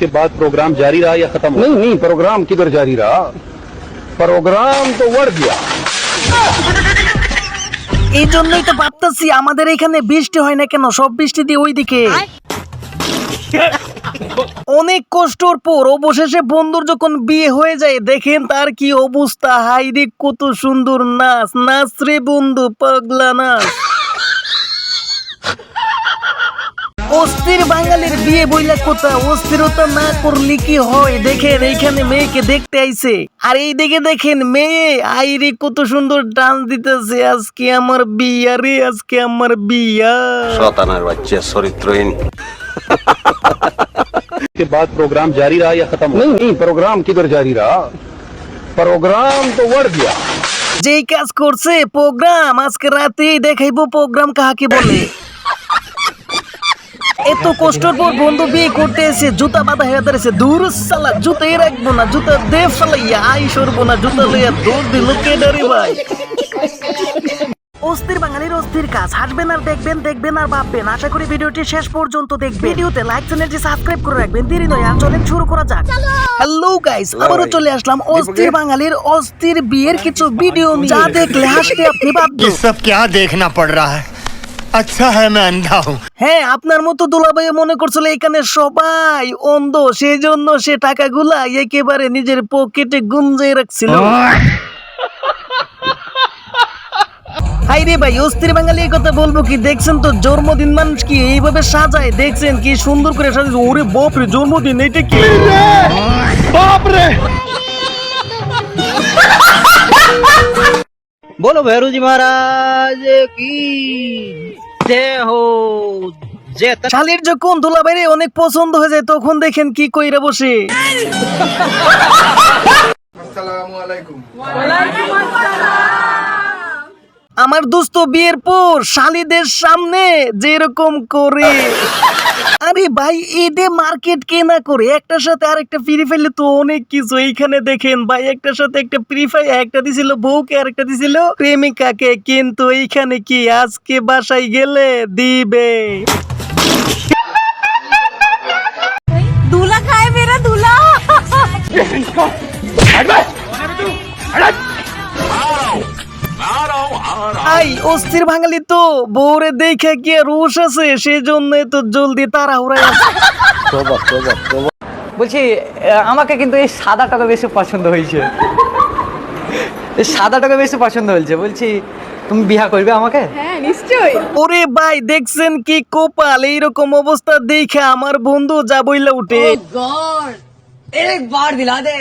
के बाद प्रोग्राम जारी रहा या खत्म? नहीं नहीं, प्रोग्राम किधर जारी रहा, प्रोग्राम तो बढ़ गया। এই জন্যই তো ভাবতেছি আমাদের এখানে বৃষ্টি হয় না কেন, সব বৃষ্টি দিয়ে ওইদিকে। অনেক কষ্টর পর অবশেষে বন্ধুর যখন বিয়ে হয়ে যায় দেখেন তার কি অবস্থা। হাইরে কত সুন্দর নাচ, নাচ রে বন্ধু, পাগলা নাচ। অস্থির বাঙালির বিয়ে বইলা কথা, অস্থিরতা না করলে কি হয়। দেখেন এইখানে মেয়েকে দেখতে আইছে, আর এই দিকে দেখেন মেয়ে আইরে কত সুন্দর ডান্স দিতেছে। আজকে আমার বিয়া রে, আজকে আমার বিয়া। শয়তানের বাচ্চা, চরিত্রহীন। के बाद प्रोग्राम जारी रहा या खत्म? नहीं नहीं, प्रोग्राम किधर जारी रहा, प्रोग्राम तो बढ़ गया। যেই কাজ করছে প্রোগ্রাম আজকে রাতেই দেখাইবো প্রোগ্রাম কাকে বলে। এত কষ্টের পর বন্ধু বিয়ে করতে এসে জুতা বাঁধা হয়ে দাঁড়িয়েছে। দূর সালা, জুতাই রাখবো না, জুতা দে ফেলাইয়া আই সরবো না, জুতা লইয়া দৌড় দিল কে ডারি ভাই। অস্থির বাঙালির অস্থির কাজ, হাসবেন আর দেখবেন, দেখবেন আর ভাববেন। আশা করি ভিডিওটি শেষ পর্যন্ত দেখবেন। ভিডিওতে লাইক, চ্যানেলটি সাবস্ক্রাইব করে রাখবেন। দেরি নয় আর চলেন শুরু করা যাক। হ্যালো গাইস, আবারও চলে আসলাম অস্থির বাঙালির অস্থির বিয়ের কিছু ভিডিও নিয়ে, যা দেখলে হাসতে আপনি বাধ্য। ये सब क्या देखना पड़ रहा है? अच्छा है मैं अंधा हूँ। হ্যাঁ, আপনার মতো দুলাভাই মনে করছিল এখানে সবাই অন্ধ, সেই জন্য সে টাকাগুলা একেবারে নিজের পকেটে গুঞ্জাই রাখছিল। হাইরে ভাই, অস্থির বাঙালি এই কথা বলবো কি, দেখছেন তো জন্মদিন মানুষ কি এইভাবে সাজায়, দেখছেন কি সুন্দর করে সাজায়। ওরে বাপ রে, জন্মদিন এটা কি বাপ রে। बोलो भैरू जी महाराज की जय हो। जय শালির যখন দুলাভাইরে অনেক পছন্দ হয়ে যায় তখন দেখেন কি কইরা বসে। আমার দোস্ত বিয়ের পর শালিদের সামনে যেরকম করে, আরে ভাই ঈদে মার্কেট কেনা করে একটার সাথে আরেকটা ফ্রি ফাইলে তো অনেক কিছু। এইখানে দেখেন ভাই একটার সাথে একটা ফ্রি ফাই, একটা দিছিল বউকে আর একটা দিছিল প্রেমিকাকে। কিন্তু এইখানে কি আজকে বাসায় গেলে দিবে। दूल्हा खाए मेरा दूल्हा। আই অস্থির বাঙালি তো বউরে দেখে কি রোষ আছে, সেই জন্য তো জলদি তাড়াহুড়ায় আছে। বলছি আমাকে কিন্তু এই সাদাটাকে বেশি পছন্দ হয়েছে, এই সাদাটাকে বেশি পছন্দ হয়েছে। বলছি তুমি বিয়া করবে আমাকে? হ্যাঁ নিশ্চয়ই। ওরে ভাই দেখছেন কি কপাল, এইরকম অবস্থা দেখে আমার বন্ধু যা বইলা উঠে। गॉड एक बार दिला दे।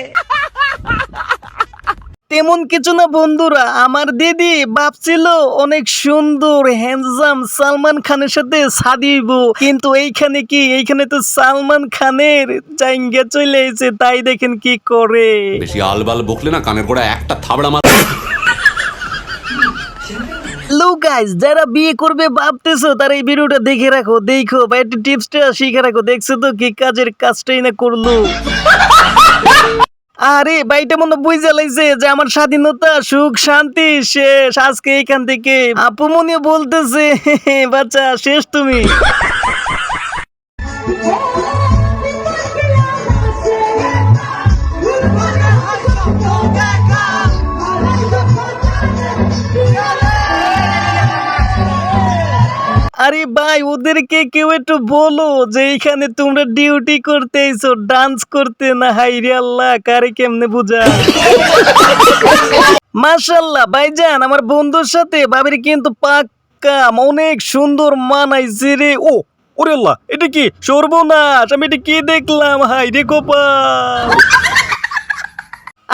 তেমন কিছু না বন্ধুরা, আমার দিদি ভাবছিল অনেক সুন্দর হ্যান্ডসাম সালমান খানের সাথে সাদিব, কিন্তু এইখানে কি, এইখানে তো সালমান খানের জাইঙ্গা চলে এসেছে। তাই দেখেন কি করে। বেশি আলবাল বকলে না কানের গোড়া একটা থাবড়া মার। হ্যালো গাইস, যারা বিয়ে করবে ভাবতেছো তারা এই ভিডিওটা দেখে রাখো, দেখো বা একটু টিপসটা শিখে রাখো। দেখছো তো কি কাজের কাজটাই না করলো। আরে ভাইটা মনে বুঝে লাইছে যে আমার স্বাধীনতা সুখ শান্তি শেষ আজকে এইখান থেকে। আপু মনে বলতেছে বাচ্চা শেষ তুমি। আরে ভাই ওদেরকে কেউ একটু বলো যে এইখানে তোমরা ডিউটি করতে এসো, ডান্স করতে না। হাইরে আল্লাহ, কারে কেমনে বুঝা। মাশাআল্লাহ ভাইজান, আমার বন্ধুর সাথে ভাবির কিন্তু পাক্কা অনেক সুন্দর মানাইছে রে। ও ওরে আল্লাহ, এটা কি সর্বনাশ, আমি এটা কি দেখলাম। হাইরে কপাল।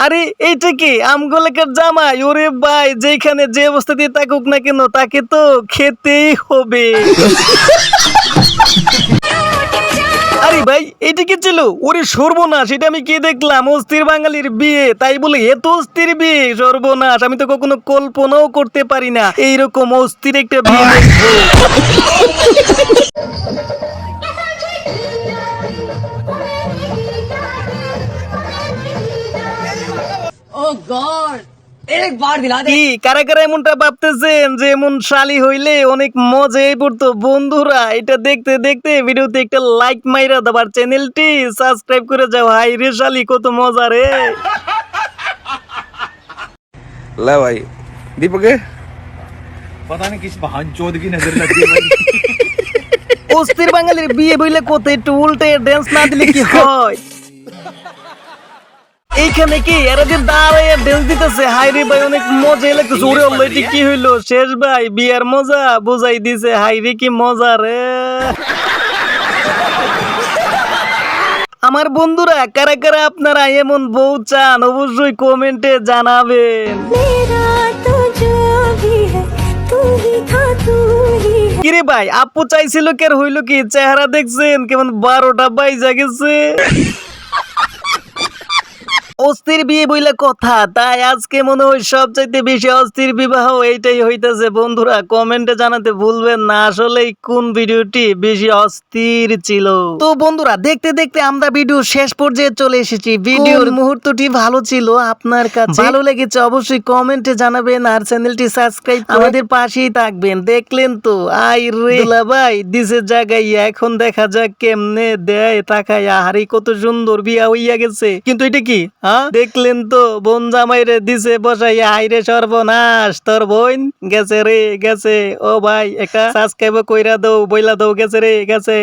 আরে এইটা কি আমগোলাকার জামাই? ওরে ভাই, যেখানে যে অবস্থা দিয়ে থাকুক না কেন তাকে তো খেতেই হবে। আরে ভাই এইটা কি ছিল? ওরে সর্বনাশ, এটা আমি কি দেখলাম? অস্থির বাঙালির বিয়ে, তাই বলে এত অস্থির বিয়ে? সর্বনাশ, আমি তো কখনো কল্পনাও করতে পারি না এইরকম অস্থির একটা বিয়ে দেখবো। ओ गॉड एक बार दिला दे কি কারা কারা এমনটা ভাবতেছেন যে এমন শালি হইলে অনেক মজাই পড়তো? বন্ধুরা এটা দেখতে দেখতে ভিডিওতে একটা লাইক মাইরা দাও আর চ্যানেলটি সাবস্ক্রাইব করে যাও। হাই রে শালি কত মজা রে। ला भाई दीपक অস্থির বাঙালির বিয়ে বইলে কত একটু উল্টে ড্যান্স না দিলে কি হয়? এইখানে কি এরা যে দাঁড়ায় ড্যান্স দিতেছে, হাই রে ভাই অনেক মজা লাগতেছে। ওরে আল্লাহ এটা কি হইলো? শেষ ভাই বিয়ার মজা বুঝাই দিছে। হাই রে কি মজা রে। আমার বন্ধুরা কারা কারা আপনারা এমন বউ চান অবশ্যই কমেন্টে জানাবেন। কিরে ভাই আপু চাইছিল কে আর হইলো কি? চেহারা দেখছেন কেমন 12টা বাইজা গেছে। অস্থির বিয়ে বইলে কথা, তাই আজকে মনে হয় সবচাইতে বেশি অস্থির বিবাহ এইটাই হইতেছে। বন্ধুরা কমেন্টে জানাতে ভুলবেন না আসলে কোন ভিডিওটি বেশি অস্থির ছিল। তো বন্ধুরা দেখতে দেখতে আমরা ভিডিও শেষ পর্যায়ে চলে এসেছি। ভিডিওর মুহূর্তটি ভালো ছিল, আপনার কাছে ভালো লেগেছে অবশ্যই কমেন্টে জানাবেন আর চ্যানেলটি সাবস্ক্রাইব আমাদের পাশেই থাকবেন। দেখলেন তো আই রে দুলা ভাই দিছে জায়গায়, এখন দেখা যাক কেমনে দেয় তাকাইয়া। হারি কত সুন্দর বিয়া হইয়া গেছে। কিন্তু এটা কি দেখলেন তো বোন জামাই রে দিছে বসাইয়া। হাইরে সর্বনাশ, তোর বোন গেছে রে গেছে। ও ভাই একটা সাবস্ক্রাইব কইরা দাও, বইলা দাও গেছে রে গেছে।